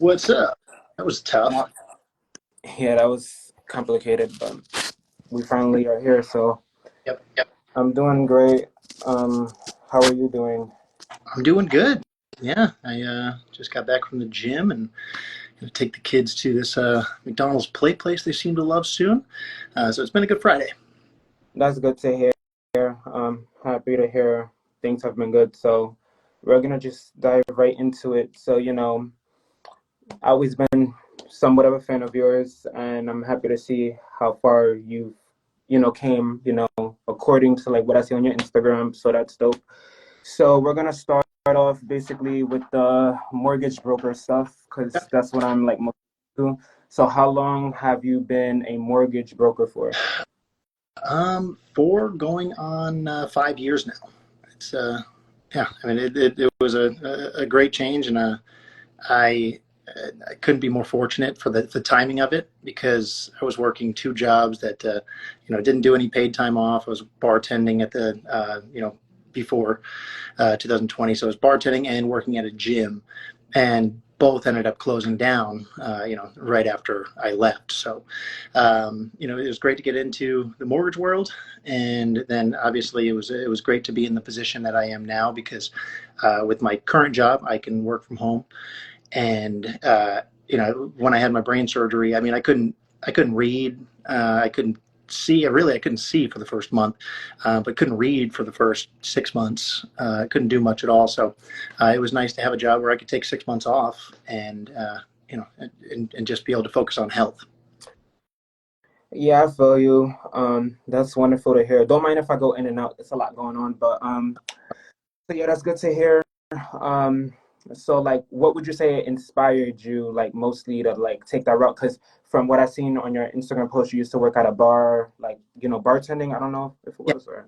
What's up? That was tough. Uh, yeah, that was complicated, but we finally are here, so Yep. I'm doing great. How are you doing? I'm doing good. Yeah, I just got back from the gym and gonna take the kids to this McDonald's play place they seem to love soon. So it's been a good Friday. That's good to hear. Happy to hear things have been good. So we're gonna just dive right into it. So, I've always been somewhat of a fan of yours, and I'm happy to see how far came, according to like what I see on your Instagram. So that's dope. So we're gonna start off basically with the mortgage broker stuff because that's what I'm like most into. So how long have you been a mortgage broker for? For going on 5 years now. It's yeah. I mean, it was a great change, and I I couldn't be more fortunate for the timing of it because I was working two jobs that didn't do any paid time off. I was bartending at the before 2020. So I was bartending and working at a gym, and both ended up closing down, right after I left. So, it was great to get into the mortgage world, and then obviously it was great to be in the position that I am now because with my current job I can work from home, and when I had my brain surgery, I mean I couldn't read, I couldn't see. I couldn't see for the first month, but couldn't read for the first 6 months. I couldn't do much at all. So it was nice to have a job where I could take 6 months off and and just be able to focus on health. Yeah, I feel you. That's wonderful to hear. Don't mind if I go in and out. It's a lot going on, but so yeah, that's good to hear. Um, so like, what would you say inspired you like mostly to like take that route? Because from what I've seen on your Instagram post, you used to work at a bar, like bartending. I don't know if it Yeah. was or.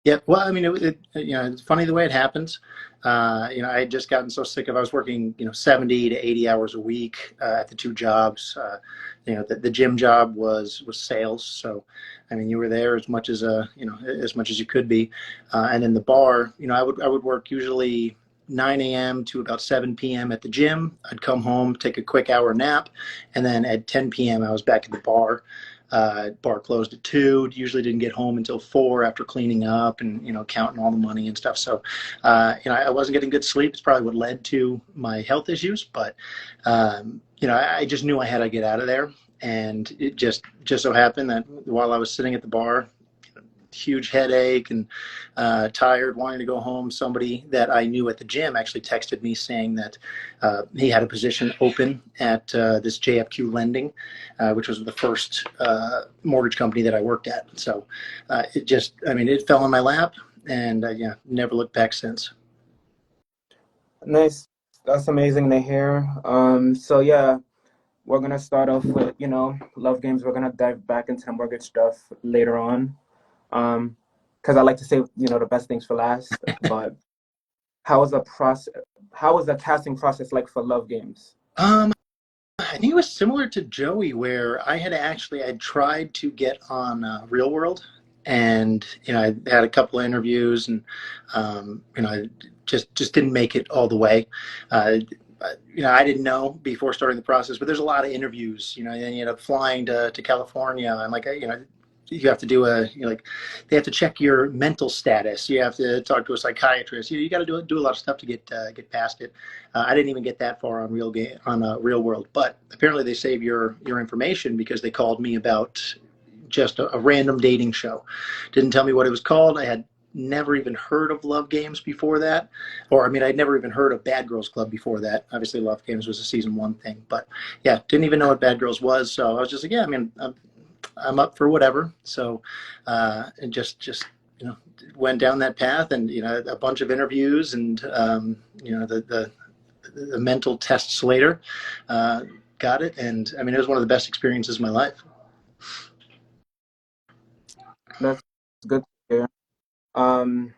Yeah, well, I mean, it's funny the way it happens. I had just gotten so sick of I was working, 70 to 80 hours a week at the two jobs. The gym job was sales, so I mean, you were there as much as as much as you could be, and in the bar, I would work usually 9 a.m. to about 7 p.m. at the gym. I'd come home, take a quick hour nap, and then at 10 p.m. I was back at the bar. Bar closed at 2. Usually didn't get home until 4 after cleaning up and counting all the money and stuff. So I wasn't getting good sleep. It's probably what led to my health issues. But I just knew I had to get out of there. And it just so happened that while I was sitting at the bar, huge headache and tired, wanting to go home, somebody that I knew at the gym actually texted me saying that he had a position open at this JFQ Lending, which was the first mortgage company that I worked at. So I mean, it fell in my lap, and yeah, never looked back since. Nice. That's amazing to hear. So yeah, we're gonna start off with, love games. We're gonna dive back into the mortgage stuff later on. Because I like to say, the best things for last. But how was the process? How was the casting process like for love games? Um, I think it was similar to Joey, where I tried to get on Real World, and I had a couple of interviews, and I just didn't make it all the way. I didn't know before starting the process, but there's a lot of interviews. And you end up flying to California, and like you have to do like they have to check your mental status. You have to talk to a psychiatrist. You got to do a lot of stuff to get past it. I didn't even get that far on Real World, but apparently they save your information because they called me about just a random dating show. Didn't tell me what it was called. I had never even heard of Love Games before that, or I mean, I'd never even heard of Bad Girls Club before that. Obviously, Love Games was a season one thing, but yeah, didn't even know what Bad Girls was. So I was just like, yeah, I mean, I'm up for whatever. So, and just went down that path, and a bunch of interviews, and the mental tests later, uh, got it, and I mean it was one of the best experiences of my life. That's good to hear. Um,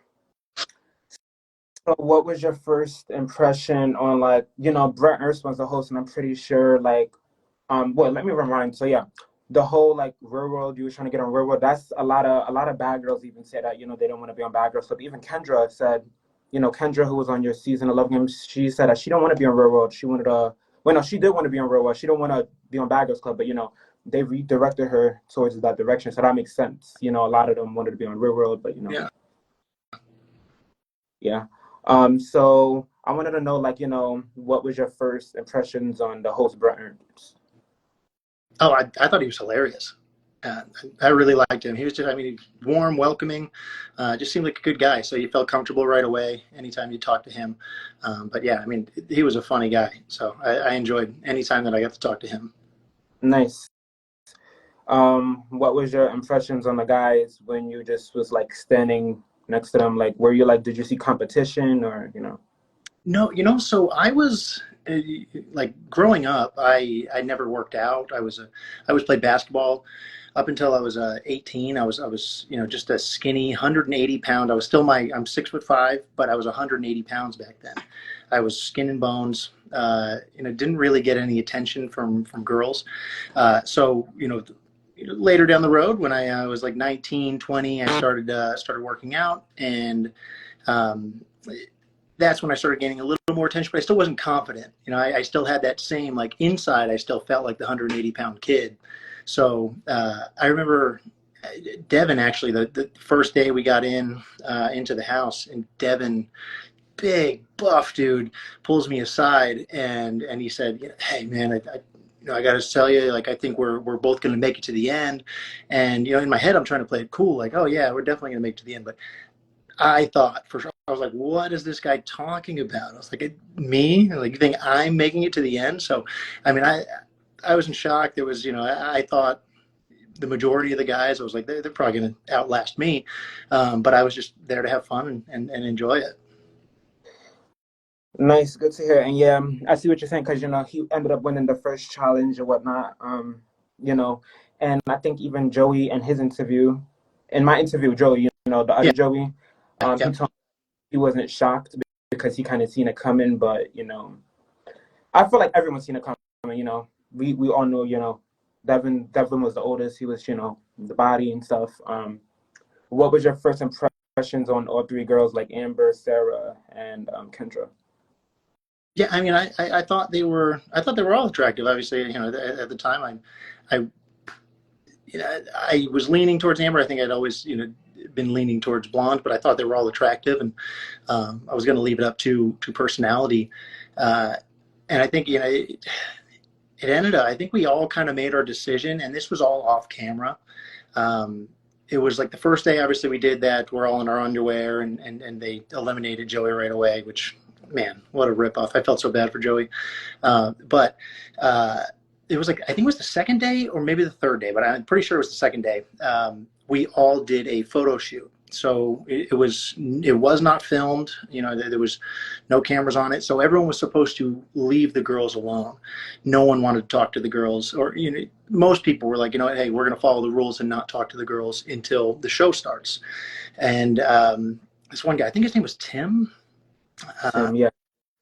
so what was your first impression on like, Brett Ernst was the host, and I'm pretty sure like, well, let me remind. So yeah, the whole like real world, you were trying to get on real world. That's a lot of bad girls even say that, they don't want to be on bad girls. So even Kendra said, Kendra, who was on your season of Love Games, she said that she don't want to be on real world. She wanted to, well, no, she did want to be on Real World. She don't want to be on Bad Girls Club, but you know, they redirected her towards that direction, so that makes sense. You know, a lot of them wanted to be on Real World, but you know, Yeah. yeah. So I wanted to know, like, you know, what was your first impressions on the host Brett Ernst? Oh, I thought he was hilarious. Uh, I really liked him. He was just, I mean, warm, welcoming, just seemed like a good guy. So you felt comfortable right away anytime you talked to him. But yeah, I mean, he was a funny guy. So I enjoyed any time that I got to talk to him. Nice. What was your impressions on the guys when you just was like standing next to them? Like, were you like, did you see competition or, you know? No, so I was like growing up, I never worked out. I was played basketball up until I was 18. I was just a skinny 180 pound. I'm 6'5", but I was 180 pounds back then. I was skin and bones. Didn't really get any attention from girls. So later down the road when I was like 19, 20, I started working out, and um, that's when I started gaining a little more attention, but I still wasn't confident. I still had that same, like, inside, I still felt like the 180-pound kid. So I remember Devin, actually, the first day we got into the house, and Devin, big buff dude, pulls me aside, and he said, "Hey man, I got to tell you, like, I think we're both going to make it to the end." And in my head, I'm trying to play it cool, like, "Oh yeah, we're definitely going to make it to the end." But I thought for sure, I was like, what is this guy talking about? I was like, me? Like, you think I'm making it to the end? So, I mean, I was in shock. There was, I thought the majority of the guys, I was like, they're probably going to outlast me. But I was just there to have fun and enjoy it. Nice, good to hear. And yeah, I see what you're saying because you know he ended up winning the first challenge or whatnot. You know, and I think even Joey in his interview, in my interview, with Joey, you know, the other Yeah, Joey, he yeah. told me he wasn't shocked because he kind of seen it coming. But you know, I feel like everyone's seen it coming. You know, we all know. You know, Devin was the oldest. He was the body and stuff. What was your first impressions on all three girls like Amber, Sarah, and Kendra? Yeah, I mean, I thought they were all attractive. Obviously, at the time, I I was leaning towards Amber. I think I'd always, been leaning towards blonde, but I thought they were all attractive, and I was going to leave it up to personality. Uh, and I think it ended up. I think we all kind of made our decision, and this was all off camera. Um, it was like the first day. Obviously, we did that. We're all in our underwear, and they eliminated Joey right away. Which, man, what a ripoff! I felt so bad for Joey. But it was like, I think it was the second day or maybe the third day, but I'm pretty sure it was the second day. We all did a photo shoot. So it was not filmed. There was no cameras on it. So everyone was supposed to leave the girls alone. No one wanted to talk to the girls, or most people were like, hey, we're going to follow the rules and not talk to the girls until the show starts. And this one guy, I think his name was Tim. Uh, Tim, yeah.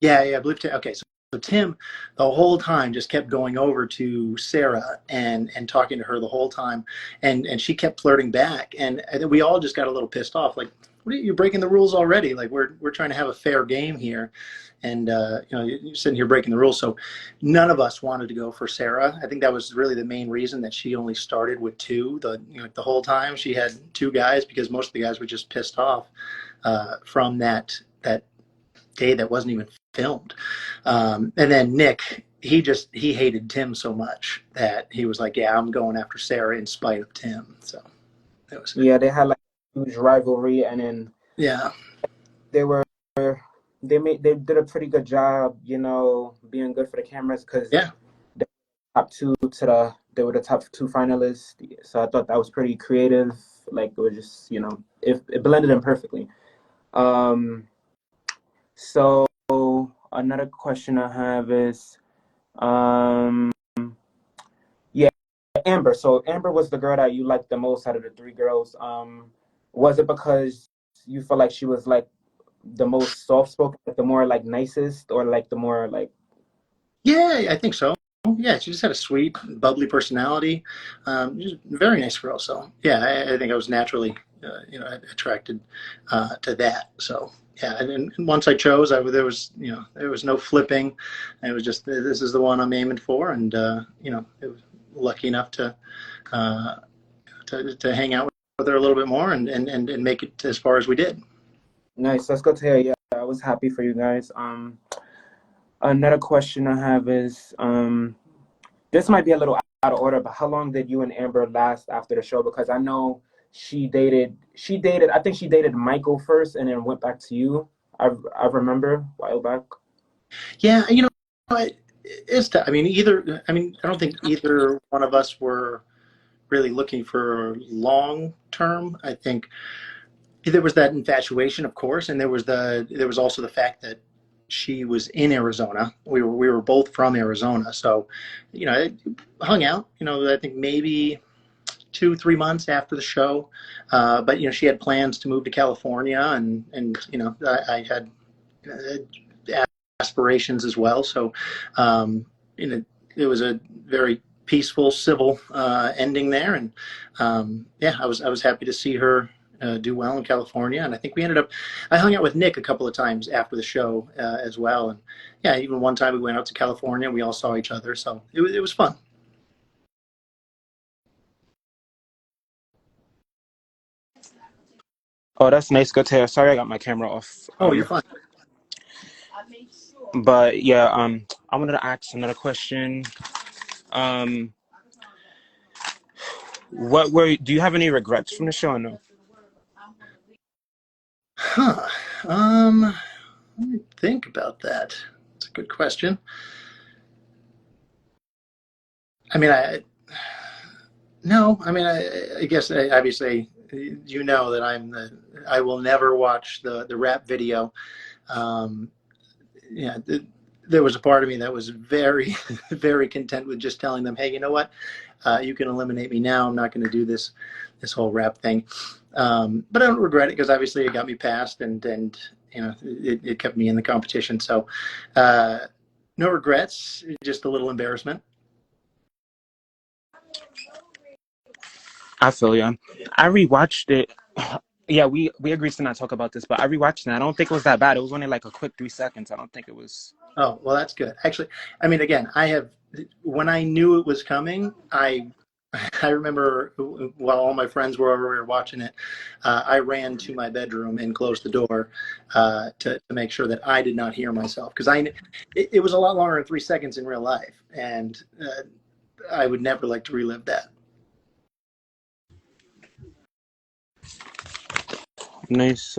yeah, I believe Tim. Okay, so Tim, the whole time, just kept going over to Sarah and talking to her the whole time, and she kept flirting back, and we all just got a little pissed off. Like, what are you breaking the rules already? Like, we're trying to have a fair game here, and you're sitting here breaking the rules. So none of us wanted to go for Sarah. I think that was really the main reason that she only started with two. The whole time she had two guys, because most of the guys were just pissed off from that day that wasn't even filmed. And then Nick, he hated Tim so much that he was like, "Yeah, I'm going after Sarah in spite of Tim." So it was, Yeah, they had like a huge rivalry, and then yeah, they were they did a pretty good job, you know, being good for the cameras because yeah, they were the top two finalists. So I thought that was pretty creative. Like it was just it blended in perfectly. Um, so another question I have is um yeah, Amber. So Amber was the girl that you liked the most out of the three girls. Was it because you felt like she was like the most soft spoken, like the more like nicest, or like the more like yeah. I think so. Yeah, she just had a sweet, bubbly personality. Just a very nice girl. So yeah, I think I was naturally, attracted to that. So yeah, and once I chose, there was there was no flipping. It was just this is the one I'm aiming for, and it was lucky enough uh, to hang out with her a little bit more and make it as far as we did. Nice. That's good to hear. Yeah, I was happy for you guys. Another question I have is, this might be a little out of order, but how long did you and Amber last after the show? Because I know I think she dated Michael first and then went back to you. I remember a while back. Yeah, it's tough. I don't think either one of us were really looking for long term. I think there was that infatuation, of course, and there was also the fact that she was in Arizona. We were both from Arizona, so I hung out. I think maybe 2 3 months after the show, but she had plans to move to California, and I had aspirations as well. So, you know, it was a very peaceful, civil ending there, and yeah, I was happy to see her do well in California. And I think we ended up. I hung out with Nick a couple of times after the show as well, and yeah, even one time we went out to California. We all saw each other, so it was fun. Oh, that's nice. Good to hear. Sorry, I got my camera off. Oh, you're fun. But yeah, I wanted to ask another question. Um, do you have any regrets from the show or no? Huh. Let me think about that. It's a good question. I mean, I No, I guess obviously that I will never watch the rap video. Um, yeah, there was a part of me that was very, very content with just telling them, hey, you know what? You can eliminate me now. I'm not going to do this whole rap thing. But I don't regret it because obviously it got me past, and it kept me in the competition. So uh, no regrets, just a little embarrassment. I feel you. I rewatched it. Yeah, we agreed to not talk about this, but I rewatched it. I don't think it was that bad. It was only like a quick 3 seconds. I don't think it was. Oh, well, that's good. Actually, again, when I knew it was coming, I remember while all my friends were over, we were watching it, I ran to my bedroom and closed the door to make sure that I did not hear myself because it was a lot longer than 3 seconds in real life, and I would never like to relive that. Nice.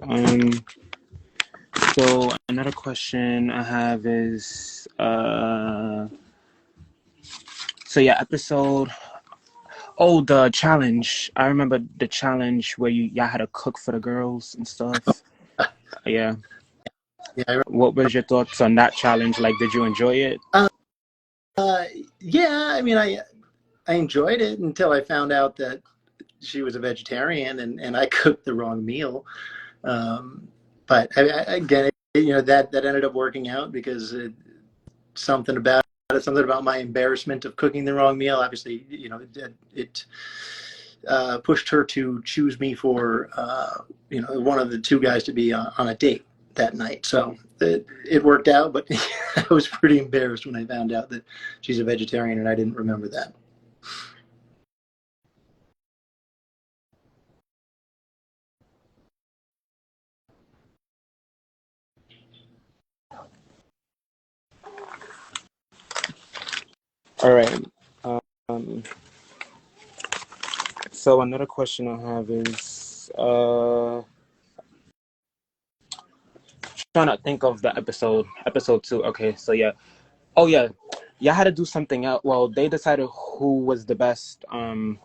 So another question I have is, so yeah, episode. Oh, the challenge. I remember the challenge where y'all had to cook for the girls and stuff. Yeah. Yeah, What was your thoughts on that challenge? Like, did you enjoy it? uh, yeah. I enjoyed it until I found out that she was a vegetarian and I cooked the wrong meal. Um, but again, that ended up working out because something about something about my embarrassment of cooking the wrong meal. Obviously, it pushed her to choose me for one of the two guys to be on a date that night. So it worked out, but I was pretty embarrassed when I found out that she's a vegetarian and I didn't remember that. All right. Um, so another question I have is, trying to think of the episode two. Okay, so yeah. Oh yeah, y'all had to do something else. Well, they decided who was the best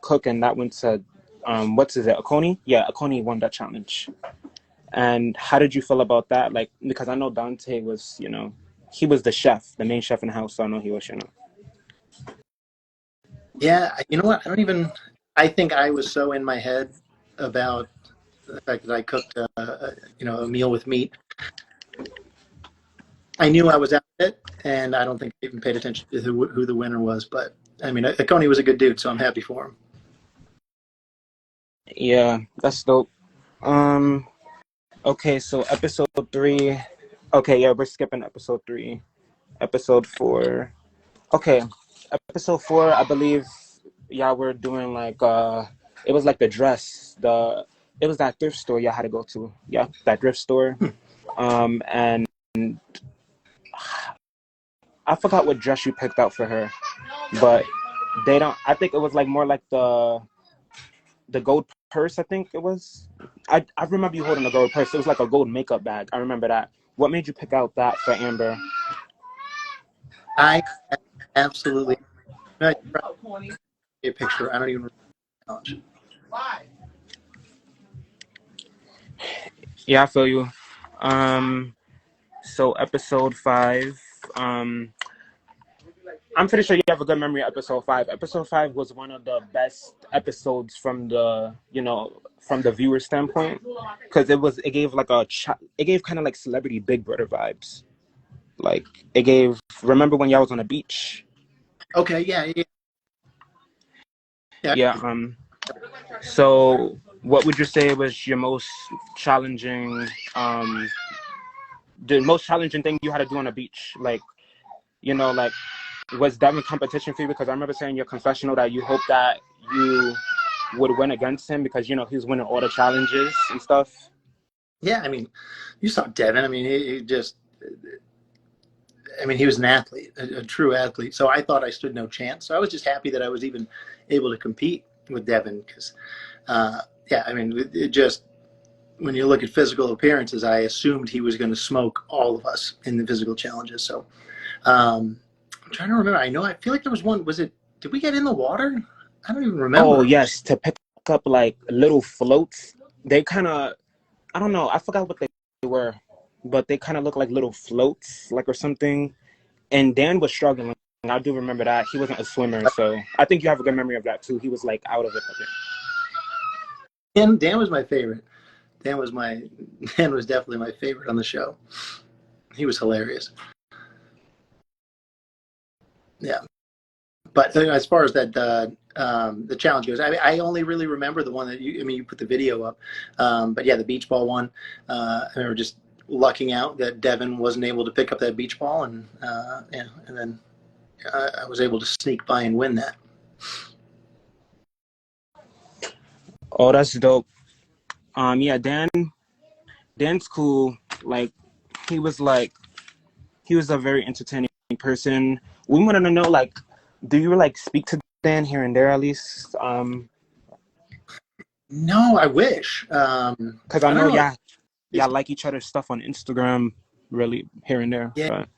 cook, and that went to what's it? Akoni? Yeah, Akoni won that challenge. And how did you feel about that? Like, because I know Dante was, he was the chef, the main chef in the house. So I know he was. Yeah, you know what? I don't even. I think I was so in my head about the fact that I cooked, a meal with meat. I knew I was out of it, and I don't think I even paid attention to who the winner was. But Coney was a good dude, so I'm happy for him. Yeah, that's dope. Um, Okay, so episode 3. Okay, yeah, we're skipping episode 3. Episode 4. Okay, episode 4, I believe y'all were doing like it was like the dress, the it was that thrift store y'all had to go to. Yeah, that thrift store. And I forgot what dress you picked out for her, but they don't. I think it was like more like the gold purse. I think it was. I remember you holding a gold purse. It was like a gold makeup bag. I remember that. What made you pick out that for Amber? I absolutely. I tried a picture. I don't even remember how much. Yeah, I feel you. So episode 5. Um, I'm pretty sure you have a good memory of episode 5. Episode 5 was one of the best episodes from the viewer standpoint, because it gave like it gave kind of like celebrity Big Brother vibes. Like it gave. Remember when y'all was on the beach? Okay, yeah, yeah, yeah. Yeah. So what would you say was your most challenging? The most challenging thing you had to do on the beach? Like like was Devin competition for you? Because I remember saying in your confessional that you hoped that you would win against him because he was winning all the challenges and stuff. Yeah, I mean, you saw Devin. I mean, he just. I mean, he was an athlete, a true athlete. So I thought I stood no chance. So I was just happy that I was even able to compete with Devin because, yeah, I mean, it just when you look at physical appearances, I assumed he was going to smoke all of us in the physical challenges. So I'm trying to remember. I feel like there was one. Was it? Did we get in the water? I don't even Oh remember. yes, to pick up like little floats. They kind of, I don't know, I forgot what they were, but they kind of look like little floats, like or something. And Dan was struggling. I do remember that he wasn't a swimmer, so I think you have a good memory of that too. He was like out of it. Dan was my favorite. Dan was my Dan was definitely my favorite on the show. He was hilarious. Yeah. But as far as that the challenge goes, I only really remember the one that you put the video up. But yeah, the beach ball one. I remember just lucking out that Devin wasn't able to pick up that beach ball, and yeah, and then I was able to sneak by and win that. Oh, that's dope. Yeah, Dan's cool. Like he was like he was a very entertaining person. We wanted to know, like, do you like speak to Dan here and there at least? No, I wish. Because I I don't know know. y'all like each other's stuff on Instagram, really here and there. Yeah, But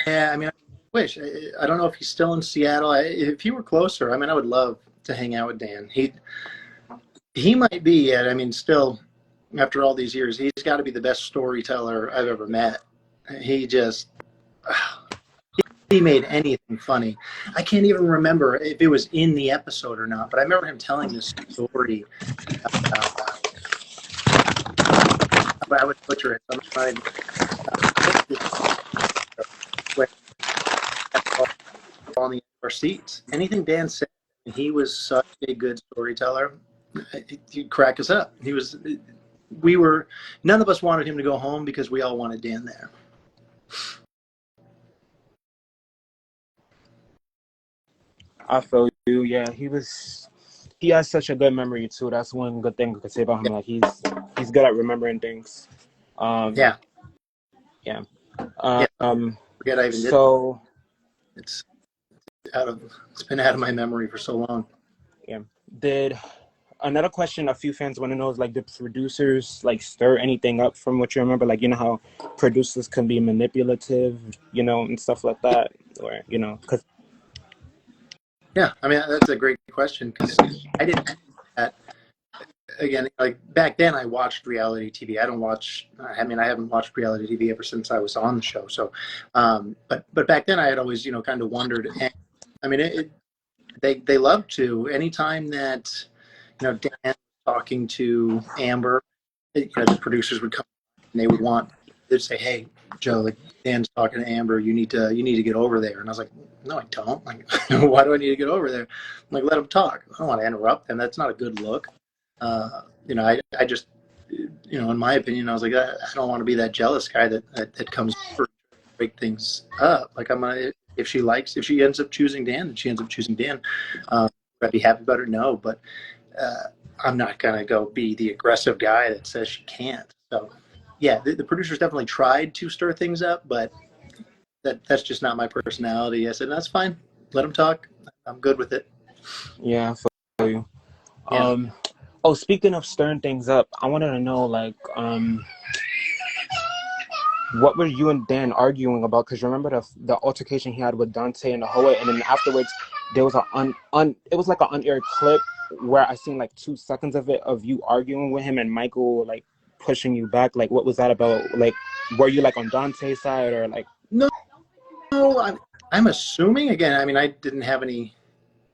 yeah. I mean, I wish. I don't know if he's still in Seattle. If he were closer, I mean, I would love to hang out with Dan. He might be yet. I mean, still after all these years, he's got to be the best storyteller I've ever met. He just he made anything funny. I can't even remember if it was in the episode or not, but I remember him telling this story. Uh, I would butcher it. I'm not even, when on the our seats. Anything Dan said, he was such a good storyteller. He'd crack us up. We were, none of us wanted him to go home because we all wanted Dan there. I feel you. Yeah, he has such a good memory too. That's one good thing I could say about him. Yeah, Like he's good at remembering things. Um, yeah, yeah. yeah. Um, Forget I even did. so It's it's been out of my memory for so long. yeah. Did Another question a few fans want to know is like, did producers like stir anything up from what you remember? Like, how producers can be manipulative, and stuff like that, or because Yeah, I mean that's a great question because I didn't have that. Again, like back then I watched reality TV. I don't watch. I mean, I haven't watched reality TV ever since I was on the show. So, but back then I had always kind of wondered. And, I mean, they love to anytime that Dan was talking to Amber, the producers would come and they'd say, "Hey, Joe, like Dan's talking to Amber. You need to get over there." And I was like, "No, I don't. Like, why do I need to get over there? I'm like, let him talk. I don't want to interrupt him. That's not a good look." I just in my opinion, I was like, I don't want to be that jealous guy that comes over to break things up. Like if she ends up choosing Dan, then she ends up choosing Dan. I'd be happy about it. No, but uh, I'm not gonna go be the aggressive guy that says she can't. So, yeah, the producers definitely tried to stir things up, but that's just not my personality. I said that's fine. Let them talk. I'm good with it. Yeah, I feel you. Yeah. Um, oh, speaking of stirring things up, I wanted to know, like, what were you and Dan arguing about? Because remember the altercation he had with Dante and the Hoa, and then afterwards there was it was like an unaired clip where I seen like 2 seconds of it of you arguing with him and Michael like pushing you back. Like, what was that about? Like, were you like on Dante's side or like? No, no. I'm assuming again. I mean, I didn't have any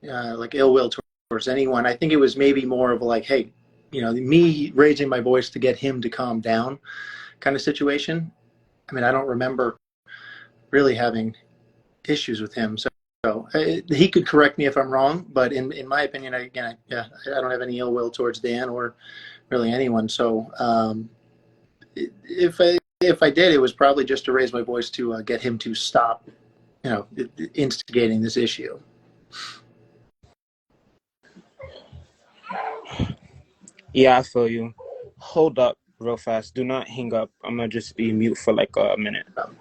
like ill will towards anyone. I think it was maybe more of a like, hey, me raising my voice to get him to calm down kind of situation. I mean, I don't remember really having issues with him. So he could correct me if I'm wrong, but in my opinion, I don't have any ill will towards Dan or really anyone. So if I did, it was probably just to raise my voice to get him to stop, instigating this issue. Yeah, I feel you. Hold up real fast. Do not hang up. I'm gonna just be mute for like a minute. Um,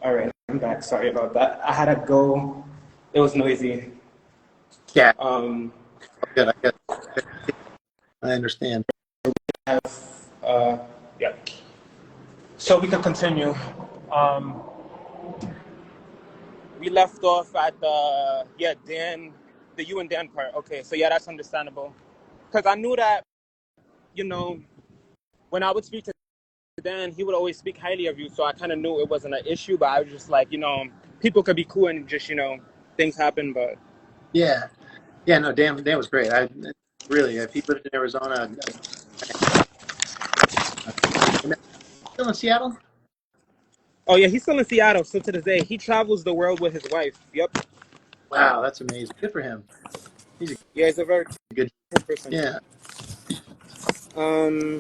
All right, I'm back. Sorry about that. I had to go. It was noisy. yeah, Um, good. I understand. have, uh, yeah. So we can continue. Um, we left off at the Dan, the you and Dan part. Okay, so yeah, that's understandable. Because I knew that you know when I would speak to Dan, he would always speak highly of you. So I kind of knew it wasn't an issue. But I was just like, people could be cool and just things happen. But Yeah, yeah. No, Dan was great. I really, if he lived in Arizona, still in Seattle. oh yeah, he's still in Seattle. So to this day, he travels the world with his wife. Yep. Wow, that's amazing. Good for him. He's a Yeah, he's a very good. cool person. Yeah. Um,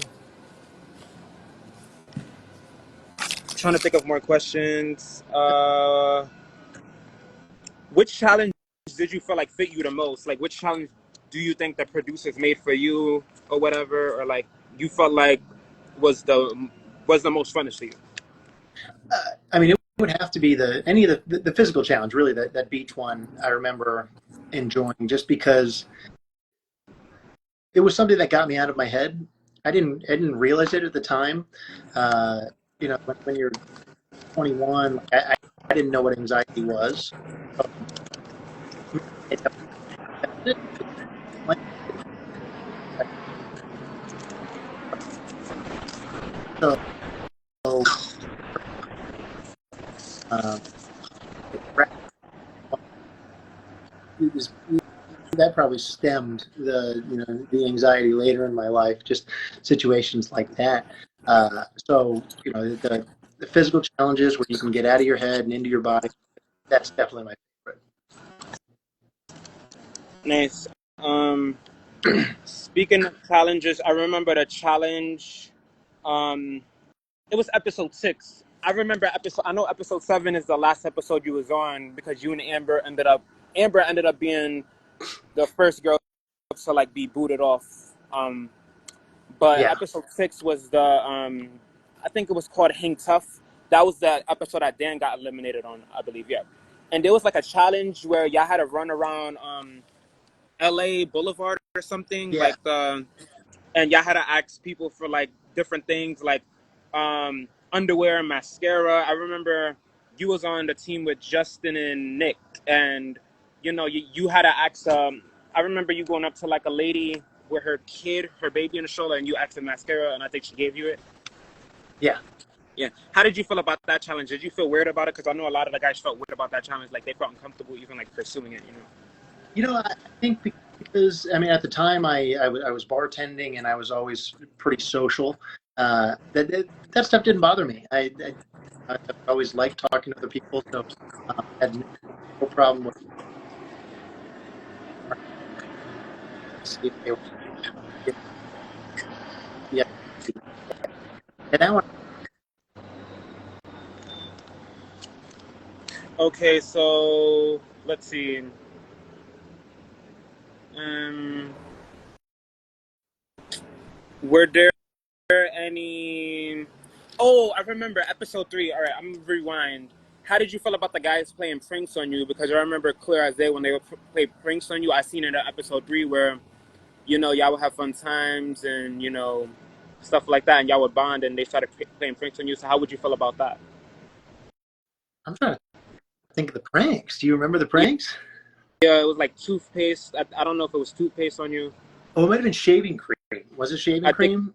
trying to think of more questions. Which challenge did you feel like fit you the most? Like, which challenge do you think the producers made for you, or whatever, or like you felt like was the was the most funnest to you? I mean, it would have to be any of the physical challenge. Really, that beach one, I remember enjoying just because it was something that got me out of my head. I didn't realize it at the time. Uh, when you're 21, I didn't know what anxiety was. So, um, it was that probably stemmed the anxiety later in my life, just situations like that. So the physical challenges where you can get out of your head and into your body, that's definitely my favorite. Nice. Um, Speaking of challenges, I remember the challenge. Um, it was episode 6. I remember episode. I know episode 7 is the last episode you was on because you and Amber ended up being the first girl to like be booted off. But Yeah, episode 6 was the I think it was called Hang Tough. That was the episode that Dan got eliminated on, I believe. Yeah, and there was like a challenge where y'all had to run around L.A. Boulevard or something yeah, like and y'all had to ask people for like different things like underwear and mascara. I remember you was on the team with Justin and Nick, and you had to ask. I remember you going up to like a lady with her baby on the shoulder, and you asked for mascara, and I think she gave you it. yeah. Yeah. How did you feel about that challenge? Did you feel weird about it? Because I know a lot of the guys felt weird about that challenge. Like they felt uncomfortable even like pursuing it. I think because I mean, at the time, I was bartending and I was always pretty social. That stuff didn't bother me. I always liked talking to other people, so I had no problem with see if they were, yeah. And that one, Okay, so let's see. Um, were there any? Oh, I remember episode 3. All right, I'm gonna rewind. How did you feel about the guys playing pranks on you? Because I remember clear as day when they would play pranks on you. I seen it in episode 3 where y'all would have fun times and stuff like that, and y'all would bond, and they started playing pranks on you. So how would you feel about that? I'm trying to think of the pranks. Do you remember the Yeah, pranks? yeah, it was like toothpaste. I don't know if it was toothpaste on you. Oh, it might have been shaving cream. Was it shaving I think cream?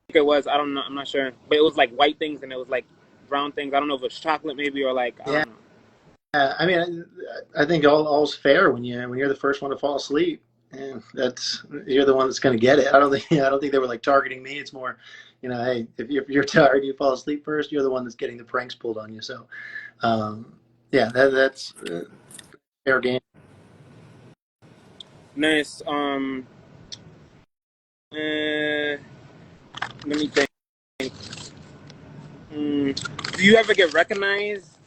it was. I don't know. I'm not sure, but it was like white things and it was like brown things. I don't know if it was chocolate maybe or like I Yeah. don't know. I mean, I think all's fair when you're the first one to fall asleep, and you're the one that's going to get it. I don't think they were like targeting me. It's more, hey, if you're tired, you fall asleep first. You're the one that's getting the pranks pulled on you. So, yeah, that's fair game. Nice. Let me think. Do you ever get recognized?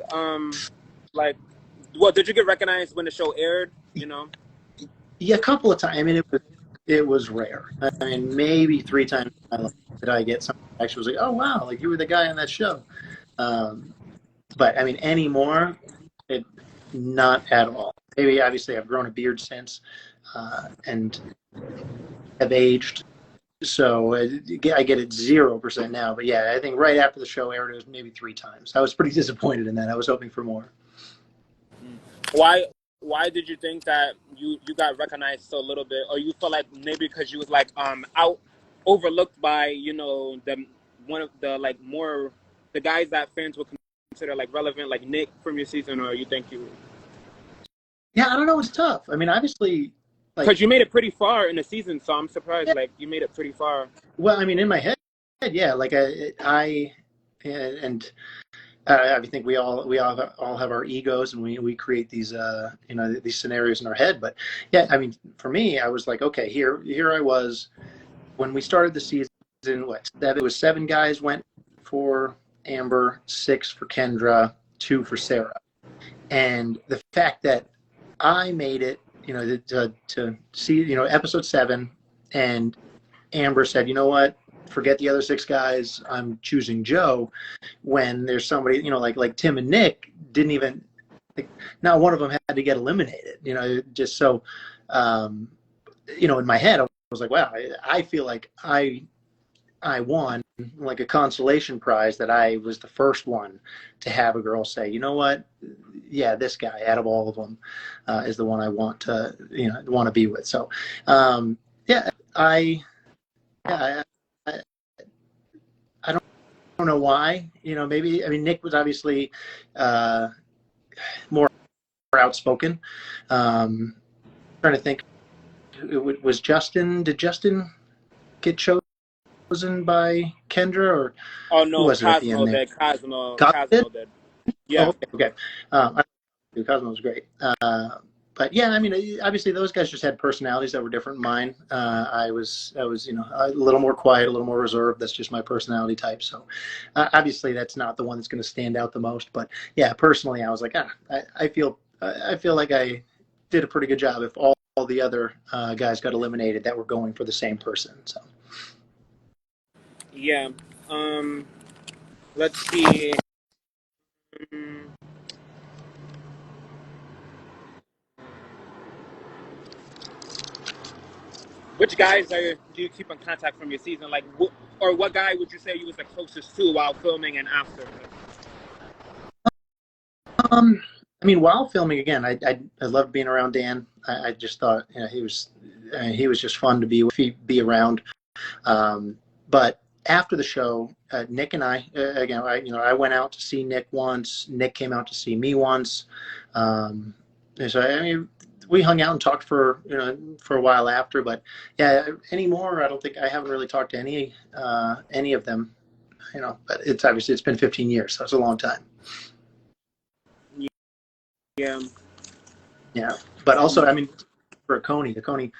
Like, well, did you get recognized when the show aired? Yeah, a couple of times. I mean, it was rare. I mean, maybe 3 times in my life did I get something that actually was like, oh wow, like you were the guy on that show. Um, but I mean, anymore, it not at all. Maybe obviously I've grown a beard since, and have aged, so I get it 0% now. But yeah, I think right after the show aired, it was maybe 3 times. I was pretty disappointed in that. I was hoping for more. Why? Why did you think that you got recognized so little bit, or you felt like maybe because you was like out overlooked by the one of the like more the guys that fans would consider like relevant, like Nick from your season, or you think you Yeah, I don't know. It's tough. I mean, obviously, like, because you made it pretty far in the season, so I'm surprised yeah, like you made it pretty far. well, I mean, in my head, yeah, like and I think we all have our egos, and we create these these scenarios in our head. But yeah, I mean, for me, I was like, okay, here I was when we started the season. What seven? It was 7 guys went for Amber, 6 for Kendra, 2 for Sarah, and the fact that I made it, to see, episode 7, and Amber said, you know what? Forget the other 6 guys. I'm choosing Joe. When there's somebody, like Tim and Nick didn't even, like, not one of them had to get eliminated. Just so, in my head, I was like, wow, I feel like I won like a consolation prize that I was the first one to have a girl say, you know what? Yeah, this guy out of all of them is the one I want to be with. So, yeah, yeah, I don't know why. Maybe I mean Nick was obviously uh, more outspoken. Trying to think, was Justin? Did Justin get chosen by Kendra, or Oh who no, was it at the end Cosmo there? did. Cosmo, Cosmo did? Cosmo did. Oh, Yeah. okay. Cosmo was great. But yeah, I mean, obviously those guys just had personalities that were different than mine. I was, a little more quiet, a little more reserved. That's just my personality type. So, obviously that's not the one that's going to stand out the most. But yeah, personally, I was like, I feel like I did a pretty good job. If all the other guys got eliminated that were going for the same person. So. Yeah. Um. Let's see. Mm, Which guys do you keep in contact from your season? Like, or what guy would you say you was the closest to while filming and after? I mean, while filming again, I loved being around Dan. I just thought, he was just fun to be around. But after the show, Nick and I, again, I went out to see Nick once. Nick came out to see me once. And so I mean, we hung out and talked for for a while after. But yeah, anymore, I don't think I haven't really talked to any of them. But it's obviously it's been 15 years, so it's a long time. Yeah. Yeah, but also, I mean, for the Coney,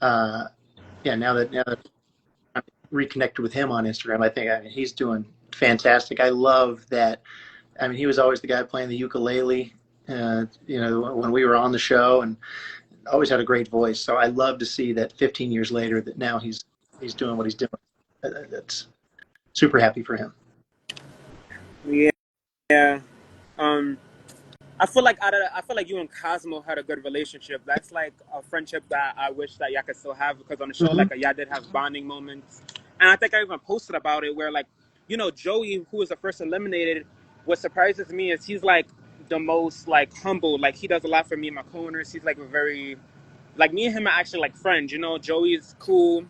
yeah, now that I'm reconnected with him on Instagram, I mean, he's doing fantastic. I love that. I mean, he was always the guy playing the ukulele, when we were on the show, and always had a great voice. So I love to see that 15 years later that now he's doing what he's doing. That's super happy for him. Yeah. Yeah. Um, I feel like you and Cosmo had a good relationship. That's like a friendship that I wish that y'all could still have, because on the show, Hmm. like y'all did have bonding moments, and I think I even posted about it where, like, Joey, who was the first eliminated, what surprises me is he's like the most like humble. Like, he does a lot for me in my corners. He's like a very, like, me and him are actually like friends. Joey's cool,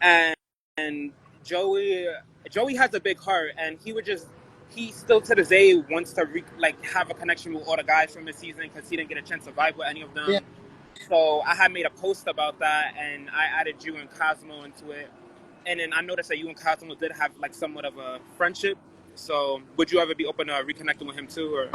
and and Joey Joey has a big heart, and he still to this day wants to like have a connection with all the guys from the season, because he didn't get a chance to vibe with any of Yeah. them. So I had made a post about that, and I added you and Cosmo into it. And then I noticed that you and Cosmo did have like somewhat of a friendship. So would you ever be open to reconnecting with him too? Or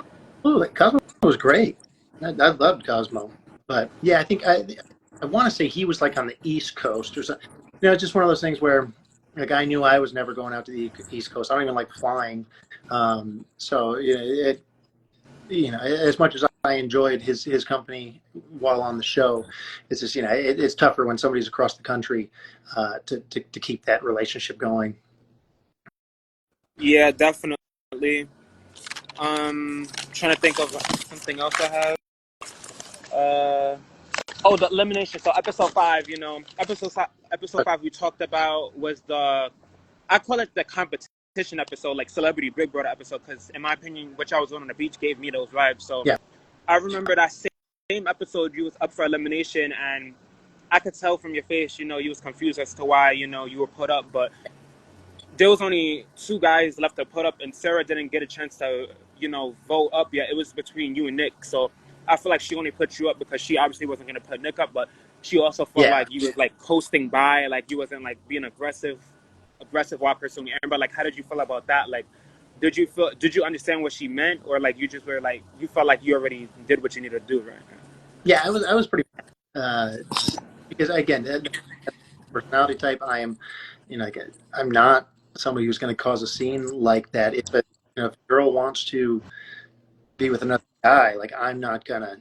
Ooh, Cosmo was great. I loved Cosmo, but yeah, I want to say he was like on the East Coast or something. It's just one of those things where like I knew I was never going out to the East Coast. I don't even like flying. So as much as I enjoyed his company while on the show, it's just it's tougher when somebody's across the country to keep that relationship going. yeah, definitely. Trying to think of something else I have. Uh, Oh, the elimination. So episode five, episode But five we talked about was I call it the competition episode, like celebrity Big Brother episode, because in my opinion, what y'all was on the beach gave me those vibes. So yeah, I remember that same episode you was up for elimination, and I could tell from your face, you was confused as to why, you were put up, but there was only two guys left to put up, and Sarah didn't get a chance to, vote up yet. It was between you and Nick. So I feel like she only put you up because she obviously wasn't going to put Nick up, but she also felt yeah. like you was like coasting by, like you wasn't like being aggressive while pursuing Amber. Like, how did you feel about that? Like, did you understand what she meant, or like you just were like, you felt like you already did what you needed to do, right? Yeah, I was pretty because again, that personality type. I am, like I'm not somebody who's going to cause a scene like that. If a girl wants to be with another guy, like I'm not gonna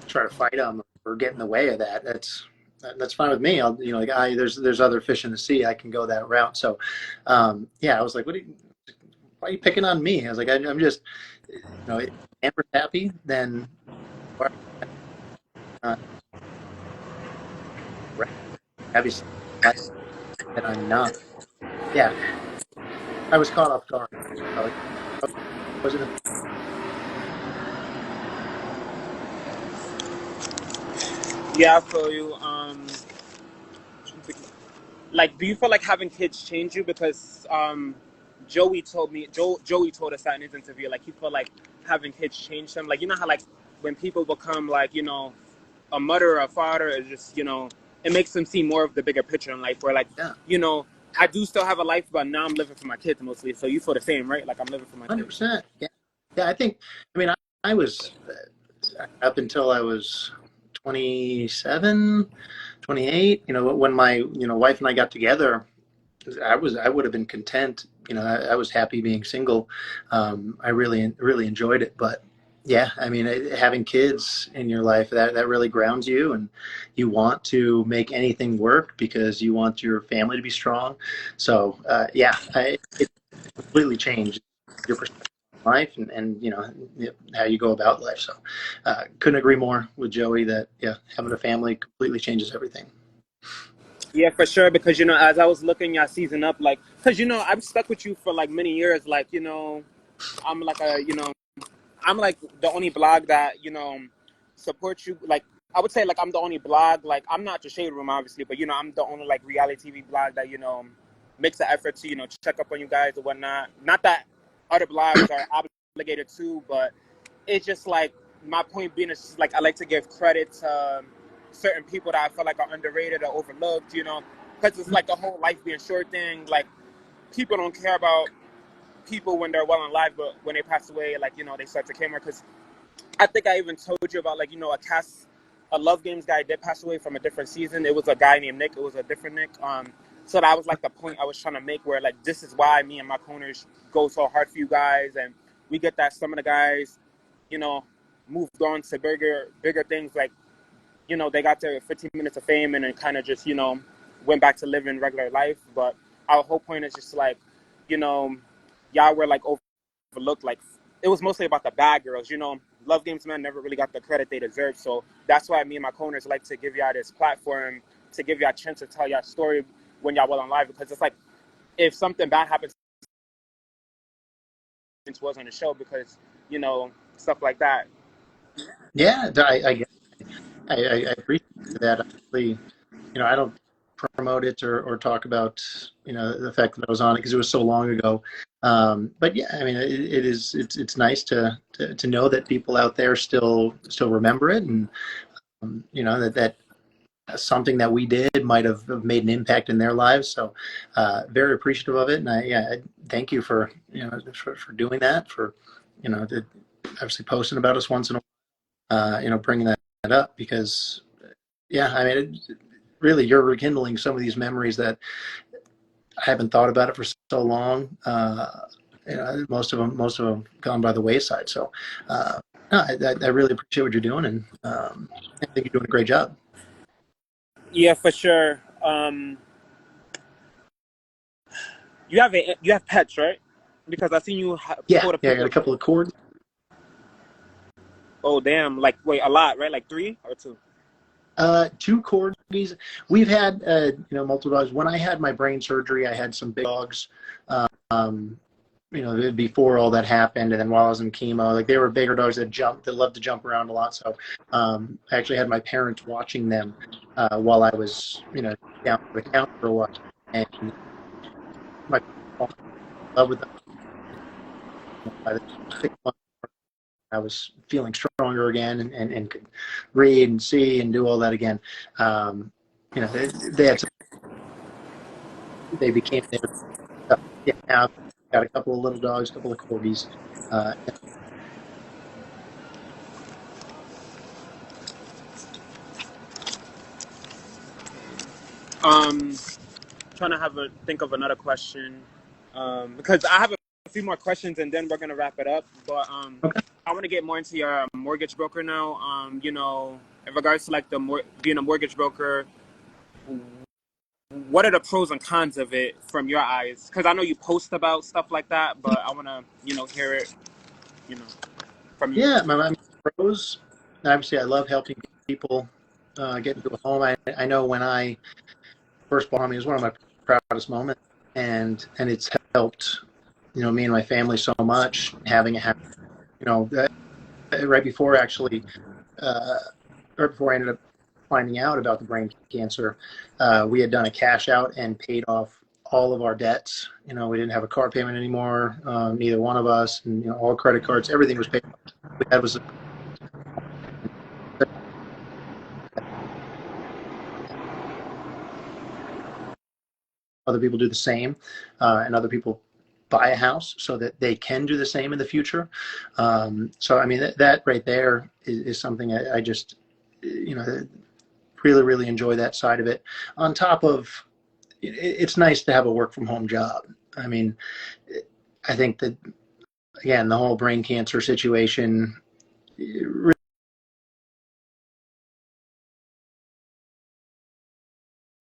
try to fight him or get in the way of that. That's fine with me. Like there's other fish in the sea. I can go that route. So, yeah, I was like, why are you picking on me? I was like, I'm just, if Amber's happy, then why are you not happy that I'm not? Yeah, I was caught off guard. I wasn't. Yeah, I feel you. Like, do you feel like having kids change you? Because Joey told us that in his interview, like he felt like having kids changed him. Like, you know how like when people become like, a mother or a father, is just, it makes them see more of the bigger picture in life, where like, Yeah, you know I do still have a life, but now I'm living for my kids mostly. So you feel the same, right? Like, I'm living for my kids. 100%. Yeah, yeah. I mean, I was up until I was 27, 28. When my wife and I got together, I would have been content. I was happy being single. I really enjoyed it. But yeah, I mean, having kids in your life, that really grounds you, and you want to make anything work because you want your family to be strong. So yeah, it completely changed your perspective on life, and how you go about life. So couldn't agree more with Joey that yeah, having a family completely changes everything. Yeah, for sure. Because as I was looking at season up, like, because I've stuck with you for like many years. Like, I'm like I'm like the only blog that supports you. Like, I would say, like, I'm the only blog. Like, I'm not the Shade Room, obviously, but I'm the only like reality TV blog that makes an effort to, check up on you guys or whatnot. Not that other blogs are obligated to, but it's just like, my point being is just like, I like to give credit to certain people that I feel like are underrated or overlooked, because it's like the whole life being short thing. Like, people don't care about people when they're well alive, but when they pass away, like, they start to care more. Because I think I even told you about, like, a Love Games guy did pass away from a different season. It was a guy named Nick. It was a different Nick. So that was like the point I was trying to make, where like, this is why me and my corners go so hard for you guys, and we get that some of the guys, you know, moved on to bigger things. Like, they got their 15 minutes of fame and then kind of just, went back to living regular life. But our whole point is just like, y'all were like overlooked. Like, it was mostly about the bad girls, Love Games men never really got the credit they deserve. So that's why me and my corners like to give y'all this platform, to give y'all a chance to tell y'all story when y'all well on live. Because it's like, if something bad happens to us on the show, because, stuff like that. Yeah, I appreciate that. Obviously, I don't promote it or talk about the fact that I was on it because it was so long ago. But yeah, I mean, it's nice to know that people out there still remember it, and that something that we did might have made an impact in their lives. So very appreciative of it, and I thank you for for doing that, for obviously posting about us once in a while, bringing that up, because yeah, I mean, really, you're rekindling some of these memories that I haven't thought about it for so long. Most of them gone by the wayside. So, no, I really appreciate what you're doing, and I think you're doing a great job. Yeah, for sure. You have pets, right? Because I seen you Yeah, put a yeah, I got picture a of. couple of cords. Oh damn! Like, wait, a lot, right? Like 3 or 2? Two corgis. We've had multiple dogs. When I had my brain surgery, I had some big dogs. Um, before all that happened, and then while I was in chemo, like, they were bigger dogs that loved to jump around a lot. So I actually had my parents watching them while I was down for the count for a while, and my parents fell in love with them. By the 6 months, I was feeling stronger again, and could read and see and do all that again. Um, they had some, they became their stuff. Yeah, now I've got a couple of little dogs, a couple of corgis. Uh, Um, Trying to think of another question, because I have a few more questions and then we're gonna wrap it up. But okay. I want to get more into your mortgage broker now. In regards to like being a mortgage broker, what are the pros and cons of it from your eyes? Because I know you post about stuff like that, but I want to hear it you know from you. Yeah, my pros. Obviously, I love helping people get into a home. I know when I first bought home, it was one of my proudest moments, and it's helped me and my family so much, having a house. Right before, actually, uh, right before I ended up finding out about the brain cancer, we had done a cash out and paid off all of our debts. We didn't have a car payment anymore, neither one of us, and all credit cards, everything was paid off. We had was other people do the same, and other people buy a house so that they can do the same in the future. So I mean, that right there is something I just really, really enjoy that side of it. On top of, it's nice to have a work from home job. I mean, I think that, again, the whole brain cancer situation, and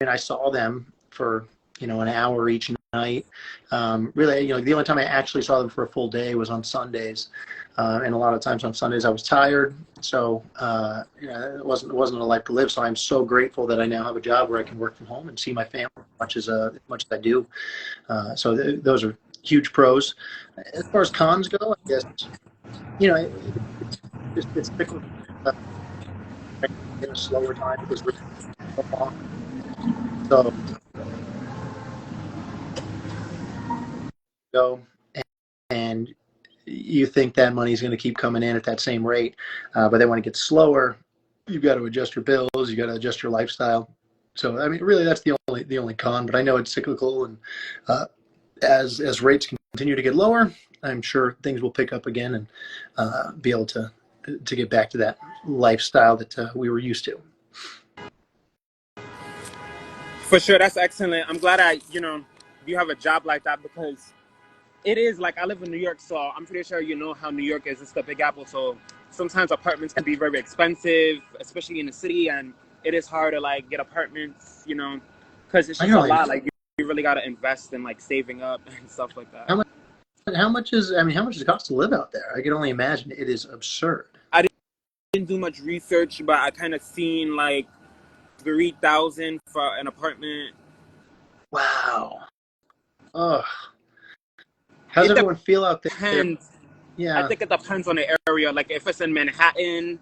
I saw them for an hour each night. Really, the only time I actually saw them for a full day was on Sundays, and a lot of times on Sundays I was tired, so it wasn't a life to live. So I'm so grateful that I now have a job where I can work from home and see my family as much as I do. So those are huge pros. As far as cons go, I guess it's cyclical. Uh, in a slower time because we're so long. So go, and you think that money is going to keep coming in at that same rate, but then when it gets slower, you've got to adjust your bills, you got to adjust your lifestyle. So I mean, really, that's the only con. But I know it's cyclical, and as rates continue to get lower, I'm sure things will pick up again and be able to get back to that lifestyle that we were used to. For sure, that's excellent. I'm glad you have a job like that, because it is like, I live in New York, so I'm pretty sure you know how New York is. It's the Big Apple, so sometimes apartments can be very expensive, especially in the city, and it is hard to like get apartments, because it's I just a know. lot. Like you really got to invest in like saving up and stuff like that. How much does it cost to live out there? I can only imagine it is absurd. I didn't do much research, but I kind of seen like 3,000 for an apartment. Wow. Ugh. How's everyone feel out there? Depends. Yeah. I think it depends on the area. Like if it's in Manhattan,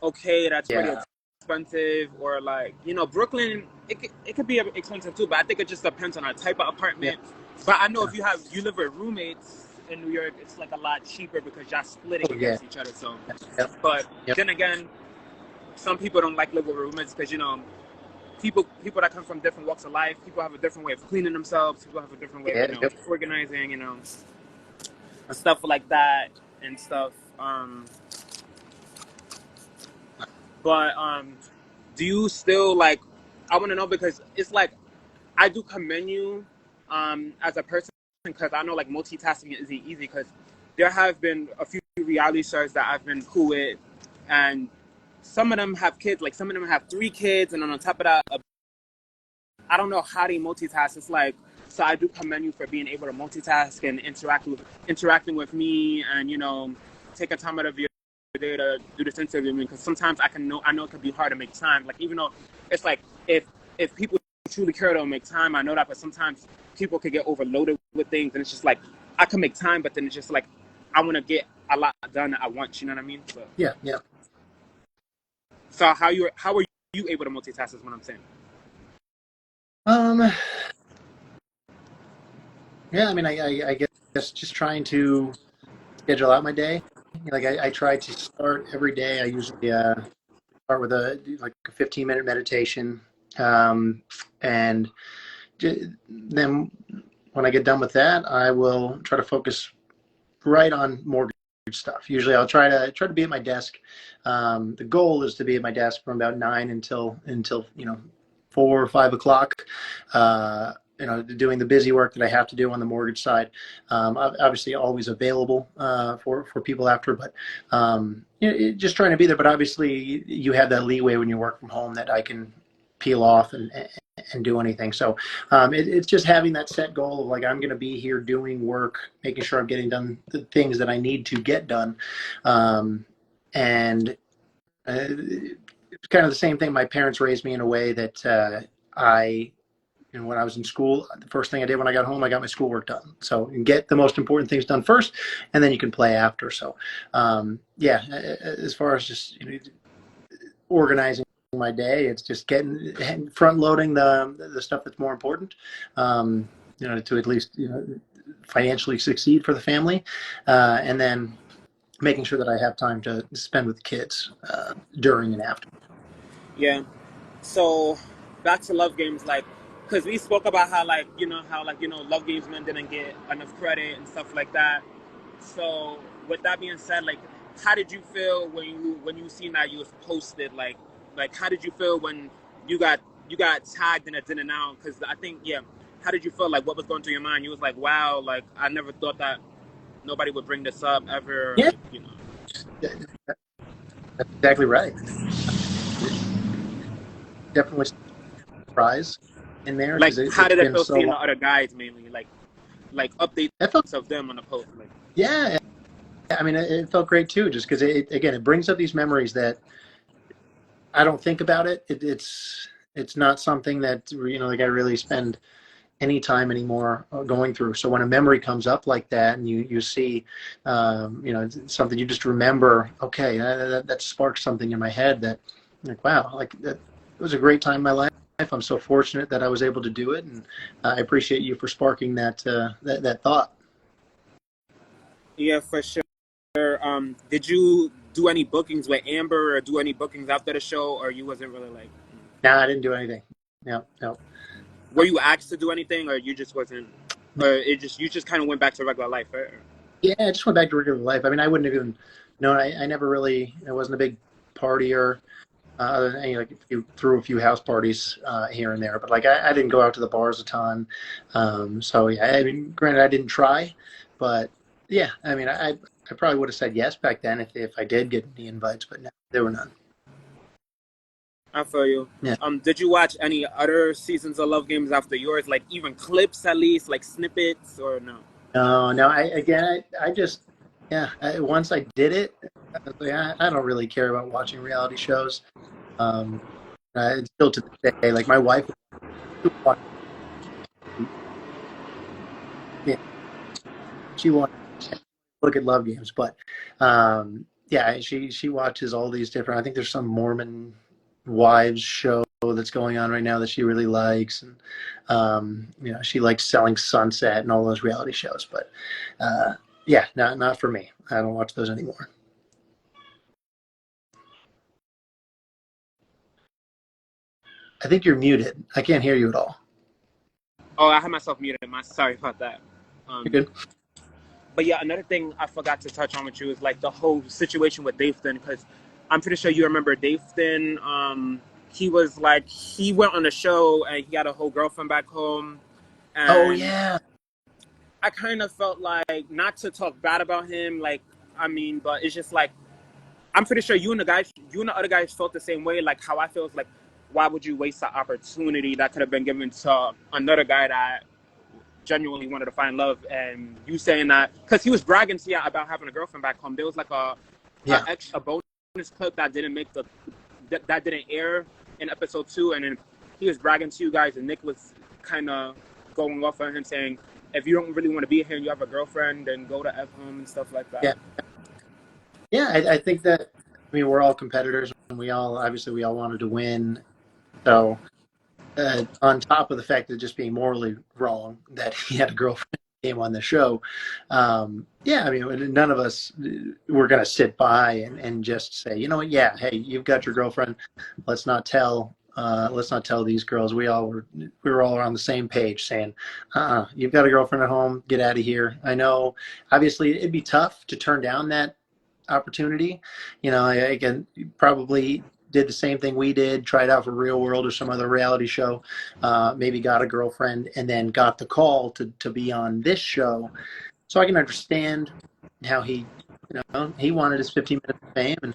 okay, that's pretty expensive. Or like, Brooklyn, it could be expensive too, but I think it just depends on our type of apartment. Yeah. But I know if you live with roommates in New York, it's like a lot cheaper because y'all splitting against each other. So, but then again, some people don't like living with roommates because people that come from different walks of life, people have a different way of cleaning themselves. People have a different way of organizing, and stuff like that and stuff. But do you still like? I want to know, because it's like I do commend you as a person, because I know like multitasking isn't easy, because there have been a few reality stars that I've been cool with, and some of them have kids. Like some of them have 3 kids, and then on top of that, I don't know how they multitask. It's like, so I do commend you for being able to multitask and interacting with me, and taking time out of your day to do this interview. Because sometimes I know it can be hard to make time. Like even though it's like if people truly care, they'll make time. I know that, but sometimes people could get overloaded with things, and it's just like I can make time, but then it's just like I want to get a lot done at once. You know what I mean? So, yeah. So how are you able to multitask is what I'm saying. Yeah, I mean, I guess just trying to schedule out my day. Like I try to start every day. I usually start with a 15-minute meditation, and then when I get done with that, I will try to focus right on mortgage stuff. Usually, I'll try to be at my desk. The goal is to be at my desk from about 9 until 4 or 5 o'clock. Doing the busy work that I have to do on the mortgage side. Obviously, always available for people after, but just trying to be there. But obviously, you have that leeway when you work from home that I can peel off and do anything. So it's just having that set goal of like, I'm going to be here doing work, making sure I'm getting done the things that I need to get done. And it's kind of the same thing. My parents raised me in a way that when I was in school, the first thing I did when I got home, I got my schoolwork done. So you get the most important things done first, and then you can play after. So as far as just organizing my day, it's just front loading the stuff that's more important, to at least financially succeed for the family, and then making sure that I have time to spend with the kids during and after. Yeah. So back to Love Games, like, because we spoke about how Love Games men didn't get enough credit and stuff like that. So with that being said, like, how did you feel when you seen that you was posted? Like how did you feel when you got tagged in a dinner now? Because I think how did you feel? Like what was going through your mind? You was like, wow, like I never thought that nobody would bring this up ever. Yeah. Like, That's exactly right. Definitely surprise in there. Like how did it feel seeing long. the other guys mainly? Like updates of them on the post. Like, yeah. I mean, it felt great too, just because it brings up these memories that I don't think about it. It's not something that like I really spend any time anymore going through. So when a memory comes up like that, and you see, something you just remember, okay, that sparks something in my head that, like, wow, like that was a great time in my life. I'm so fortunate that I was able to do it, and I appreciate you for sparking that thought. Yeah, for sure. Did you do any bookings with Amber or do any bookings after the show, or you wasn't really like? No, I didn't do anything. No, no. Were you asked to do anything, or you just wasn't, or it just you just kind of went back to regular life? Right? Yeah, I just went back to regular life. I mean, I wouldn't have even known. I never really. I wasn't a big partier. Other than like a threw a few house parties here and there, but like I didn't go out to the bars a ton. So yeah, I mean, granted, I didn't try, but yeah, I mean, I probably would have said yes back then if I did get any invites, but no, there were none. I feel you. Yeah. Did you watch any other seasons of Love Games after yours? Like even clips at least, like snippets, or no? No, no. I just yeah. Once I did it, I was like, I don't really care about watching reality shows. Um, Still to this day, like my wife would watch, yeah, she wanted to look at Love Games, but yeah, she watches all these different. I think there's some Mormon wives show that's going on right now that she really likes, and she likes Selling Sunset and all those reality shows. But yeah, not for me. I don't watch those anymore. I think you're muted. I can't hear you at all. Oh, I had myself muted. Sorry about that. You're Um, good. but yeah, another thing I forgot to touch on with you is like the whole situation with Dathan, because I'm pretty sure you remember Dathan. He was like he went on the show and he got a whole girlfriend back home, Oh and yeah. I kind of felt like not to talk bad about him, like I mean, but it's just like I'm pretty sure you and the other guys felt the same way. Like how I feel is like, why would you waste the opportunity that could have been given to another guy that genuinely wanted to find love? And you saying that because he was bragging to you about having a girlfriend back home. There was like Yeah. a bonus clip that didn't make that didn't air in episode 2, and then he was bragging to you guys, and Nick was kind of going off on him saying, if you don't really want to be here and you have a girlfriend, then go to F home and stuff like that. Yeah. Yeah. I think that. I mean, we're all competitors, and we all wanted to win. So on top of the fact of just being morally wrong that he had a girlfriend who came on the show, yeah, I mean, none of us were going to sit by and just say, you know what, yeah, hey, you've got your girlfriend. Let's not tell these girls. We were all on the same page saying, you've got a girlfriend at home. Get out of here. I know, obviously, it'd be tough to turn down that opportunity. Again, probably did the same thing we did, tried out for Real World or some other reality show, maybe got a girlfriend, and then got the call to be on this show. So I can understand how he wanted his 15 minutes of fame and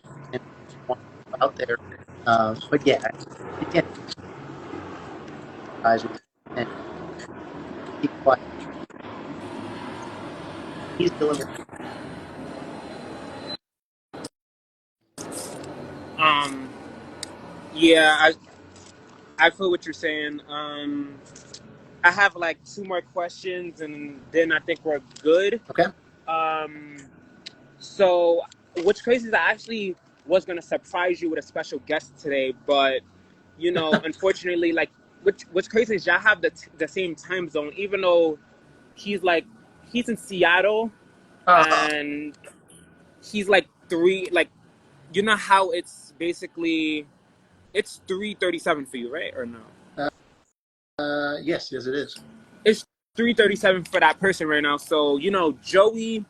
wanted to go out there. But yeah, you can't guys and keep quiet. He's delivering. Um, yeah, I feel what you're saying. I have like 2 more questions, and then I think we're good. Okay. Um, so what's crazy is I actually was gonna surprise you with a special guest today, but unfortunately, like what's crazy is y'all have the same time zone, even though he's like he's in Seattle Uh, and he's like how it's basically it's 3:37 for you, right? Or no? yes, it is. It's 3:37 for that person right now. So, Joey,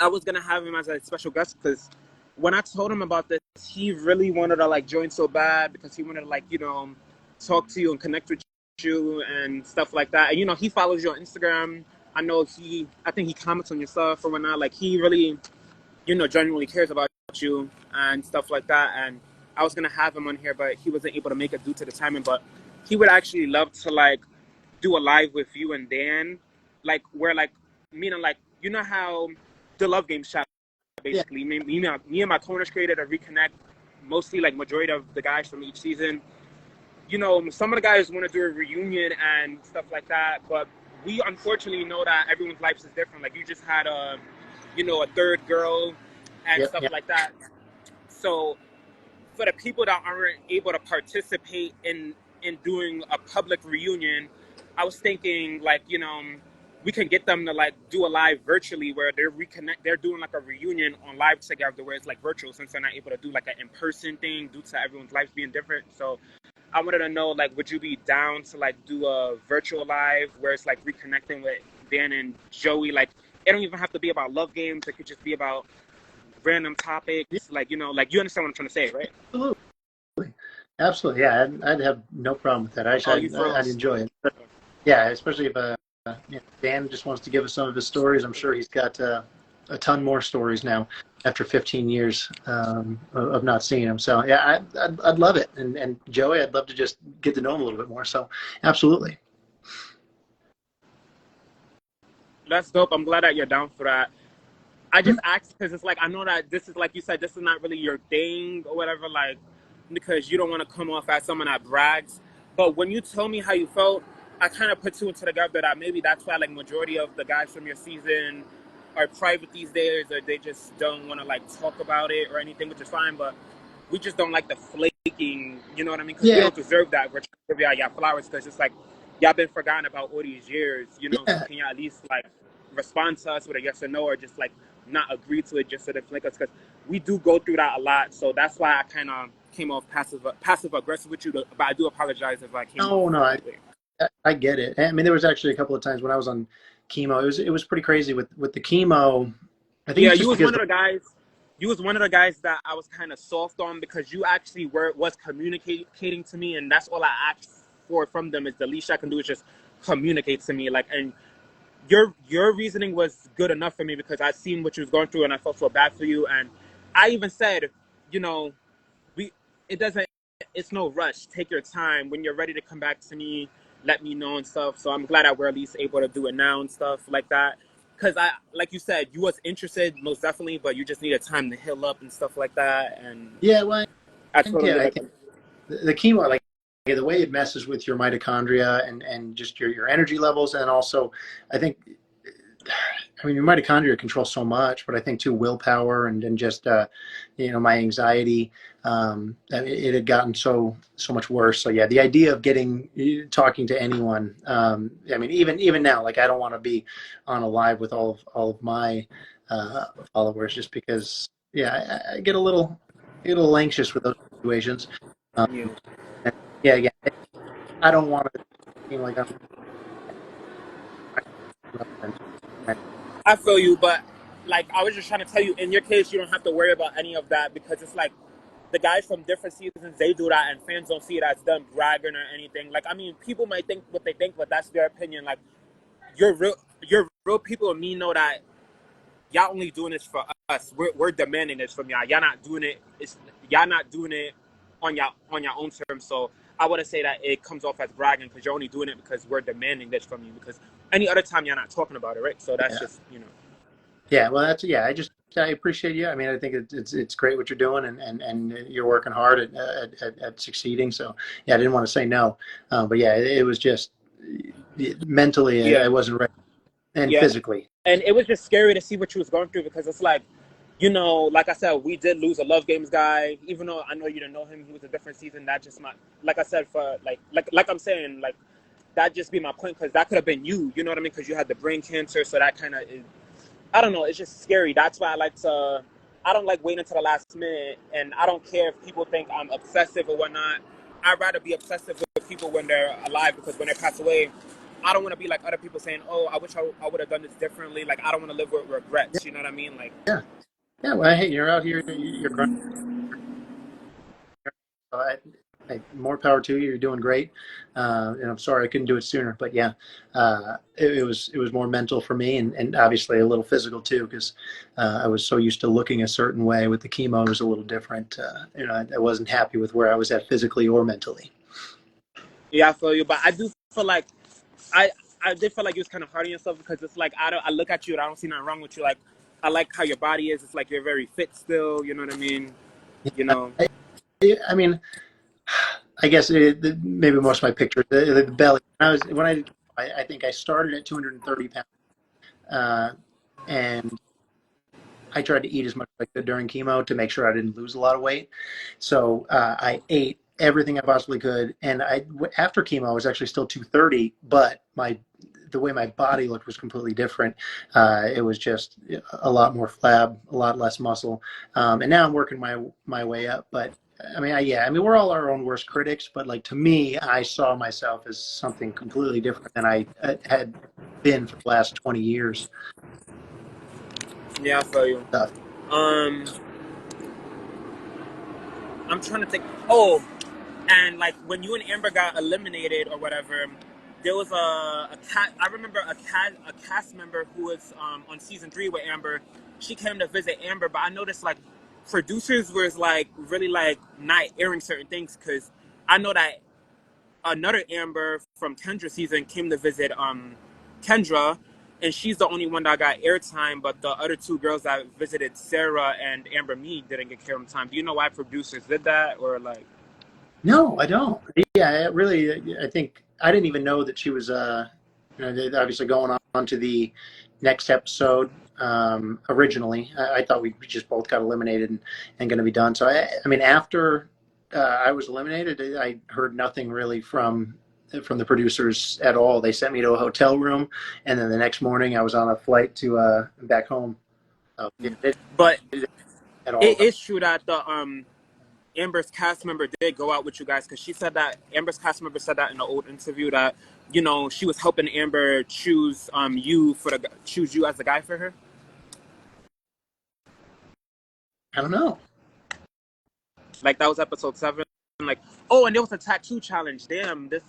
I was gonna have him as a special guest because when I told him about this, he really wanted to like join so bad because he wanted to like, talk to you and connect with you and stuff like that. And he follows you on Instagram. I think he comments on your stuff or whatnot. Like he really, genuinely cares about you and stuff like that. And I was gonna have him on here, but he wasn't able to make it due to the timing. But he would actually love to like do a live with you and Dan, like where like meaning like how the Love Game shot Yeah. basically me and my corners created a reconnect, mostly like majority of the guys from each season. Some of the guys want to do a reunion and stuff like that, but we unfortunately know that everyone's life is different. Like you just had a third girl and Yeah. stuff Yeah. like that. So for the people that aren't able to participate in doing a public reunion, I was thinking like we can get them to like do a live virtually where they're doing like a reunion on live together where it's like virtual since they're not able to do like an in-person thing due to everyone's lives being different. So I wanted to know, like, would you be down to like do a virtual live where it's like reconnecting with Dan and Joey? Like, it don't even have to be about love games. It could just be about random Yeah, topics. Like, like you understand what I'm trying to say, right? absolutely. Absolutely. Yeah, I'd have no problem with that. Oh, you I'd froze. enjoy it. But yeah, especially if Dan just wants to give us some of his stories. I'm sure he's got a ton more stories now after 15 years of not seeing him. So yeah, I'd love it. And Joey, I'd love to just get to know him a little bit more. So absolutely. That's dope. I'm glad that you're down for that. I just asked because it's like I know that this is like you said, this is not really your thing or whatever, like because you don't want to come off as someone that brags. But when you told me how you felt, I kind of put two and two together that maybe that's why like majority of the guys from your season are private these days, or they just don't want to like talk about it or anything, which is fine. But we just don't like the flaking, you know what I mean? Because we Yeah. don't deserve that. We're trying to give y'all flowers because it's like y'all been forgotten about all these years, So Yeah. can y'all at least like respond to us with a yes or no, or just like not agree to it just so they flake us? Because we do go through that a lot. So that's why I kind of came off passive aggressive with you. But I do apologize if I came off No, no, that way. I get it. I mean, there was actually a couple of times when I was on chemo. It was pretty crazy with the chemo. I think Yeah, it's you just was because one of the guys. You was one of the guys that I was kind of soft on because you actually was communicating to me, and that's all I asked for from them. Is the least I can do is just communicate to me. Like, and your reasoning was good enough for me because I seen what you was going through, and I felt so bad for you. And I even said, you know, we it doesn't it's no rush. Take your time. When you're ready to come back to me, let me know and stuff. So I'm glad that we're at least able to do it now and stuff like that. Cause I, like you said, you was interested most definitely, but you just needed time to heal up and stuff like that. And yeah. Well, I yeah, totally I like, think the chemo, like the way it messes with your mitochondria and just your energy levels, and also I think I mean, your mitochondria control so much, but I think too willpower and just my anxiety. It had gotten so much worse. So yeah, the idea of talking to anyone. I mean, even now, like I don't want to be on a live with all of my followers just because I get a little anxious with those situations. Um, you. and yeah, again, I don't want to seem like I'm. I feel you, but like I was just trying to tell you, in your case, you don't have to worry about any of that because it's like the guys from different seasons they do that, and fans don't see it as them bragging or anything. Like I mean, people might think what they think, but that's their opinion. Like you're real people, and me know that y'all only doing this for us. We're demanding this from y'all. Y'all not doing it. Y'all not doing it on your own terms. So I wouldn't say that it comes off as bragging because you're only doing it because we're demanding this from you. Because any other time you're not talking about it, right? So that's Yeah. just. Yeah, well, I appreciate you. I mean, I think it's great what you're doing, and you're working hard at succeeding. So yeah, I didn't want to say no, but yeah, it was just mentally I Yeah, wasn't ready, and yeah. physically. And it was just scary to see what you was going through because it's like, like I said, we did lose a Love Games guy. Even though I know you didn't know him, he was a different season. That just my, like I said, for like I'm saying, like that just be my point because that could have been you. You know what I mean? Because you had the brain cancer, so that kind of is. I don't know. It's just scary. That's why I like to. I don't like waiting until the last minute, and I don't care if people think I'm obsessive or whatnot. I'd rather be obsessive with people when they're alive because when they pass away, I don't want to be like other people saying, "Oh, I wish I would have done this differently." Like I don't want to live with Yeah, regrets. You know what I mean? Like yeah, yeah. Well, hey, you're out here, you're grinding. More power to you. You're doing great, and I'm sorry I couldn't do it sooner. But yeah, it was more mental for me, and obviously a little physical too, because I was so used to looking a certain way. With the chemo, it was a little different. I wasn't happy with where I was at physically or mentally. yeah, I feel you, but I do feel like I I did feel like you was kind of hard on yourself because it's like I look at you and I don't see nothing wrong with you. Like I like how your body is. It's like you're very fit still. You know what I mean? You Yeah, know. I mean, I guess maybe most of my pictures, the belly. I think I started at 230 pounds, uh, and I tried to eat as much as I could during chemo to make sure I didn't lose a lot of weight. So I ate everything I possibly could, and after chemo I was actually still 230, but the way my body looked was completely different. It was just a lot more flab, a lot less muscle. And now I'm working my way up. But I mean, yeah, I mean, we're all our own worst critics. But like to me, I saw myself as something completely different than I had been for the last 20 years. Yeah, I feel you. Stuff. Um, I'm trying to think. Oh, and like when you and Amber got eliminated or whatever, there was a cat. I remember a cast member who was on season 3 with Amber. She came to visit Amber, but I noticed like producers was like really like not airing certain things because I know that another Amber from Kendra season came to visit Kendra, and she's the only one that got airtime. But the other 2 girls that visited Sarah and Amber Mead didn't get airtime. Do you know why producers did that, or like? No, I don't. Yeah, it really. I think I didn't even know that she was. They're obviously going on to the next episode. Originally, I thought we just both got eliminated and going to be done. So I mean, after I was eliminated, I heard nothing really from the producers at all. They sent me to a hotel room, and then the next morning I was on a flight to back home. So, But at all. it is true that the Amber's cast member did go out with you guys because she said that Amber's cast member said that in an old interview that she was helping Amber choose choose you as the guy for her. I don't know. Like that was episode 7. Like, oh, and there was a tattoo challenge. Damn, this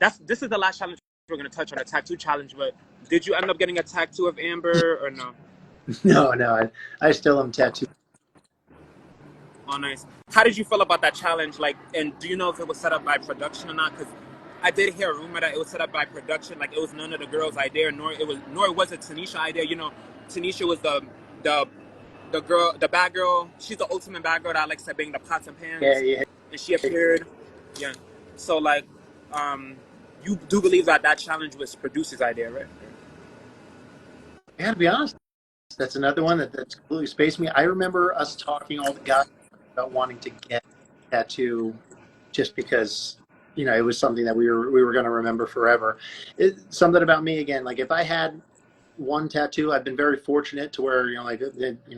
is the last challenge we're gonna touch on, a tattoo challenge. But did you end up getting a tattoo of Amber or no? No. I still am tattooed. Oh, nice. How did you feel about that challenge? Like, and do you know if it was set up by production or not? Because I did hear a rumor that it was set up by production. Like, it was none of the girls' idea, nor was it Tanisha idea. Tanisha was the girl, the bad girl. She's the ultimate bad girl that likes to bang the pots and pans. Yeah. And she appeared. Yeah. So like, you do believe that challenge was producer's idea, right? I gotta be honest. That's another one that's completely spaced me. I remember us talking all the guys about wanting to get a tattoo just because it was something that we were going to remember forever. Something about me again, like if I had one tattoo, I've been very fortunate to where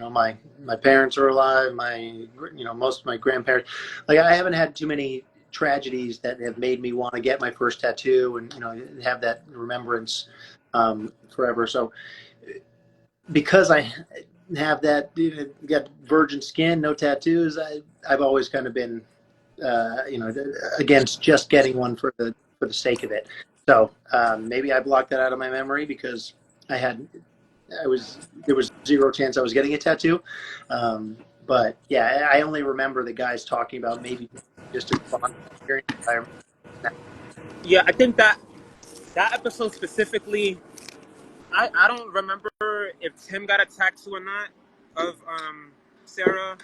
my parents are alive, most of my grandparents. Like I haven't had too many tragedies that have made me want to get my first tattoo and have that remembrance forever. So because I have that, got virgin skin, no tattoos, I've always kind of been, against just getting one for the sake of it. So maybe I blocked that out of my memory because there was 0 chance I was getting a tattoo. But yeah, I only remember the guys talking about maybe just a fun experience. Yeah, I think that episode specifically, I don't remember if Tim got a tattoo or not of Sarah,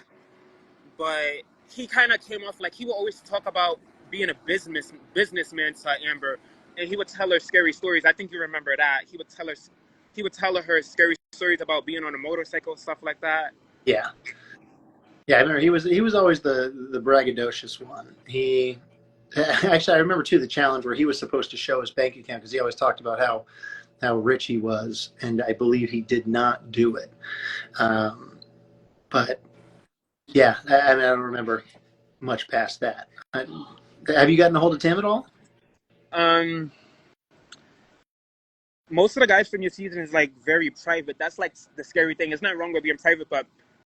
but he kind of came off like he would always talk about being a businessman to Amber, and he would tell her scary stories. I think you remember that. He would tell her scary stories about being on a motorcycle, stuff like that. Yeah. Yeah, I remember he was always the braggadocious one. He actually I remember too the challenge where he was supposed to show his bank account because he always talked about how rich he was, and I believe he did not do it. But yeah, I mean I don't remember much past that. Have you gotten a hold of Tim at all? Most of the guys from your season is like very private. That's like the scary thing. It's not wrong with being private, but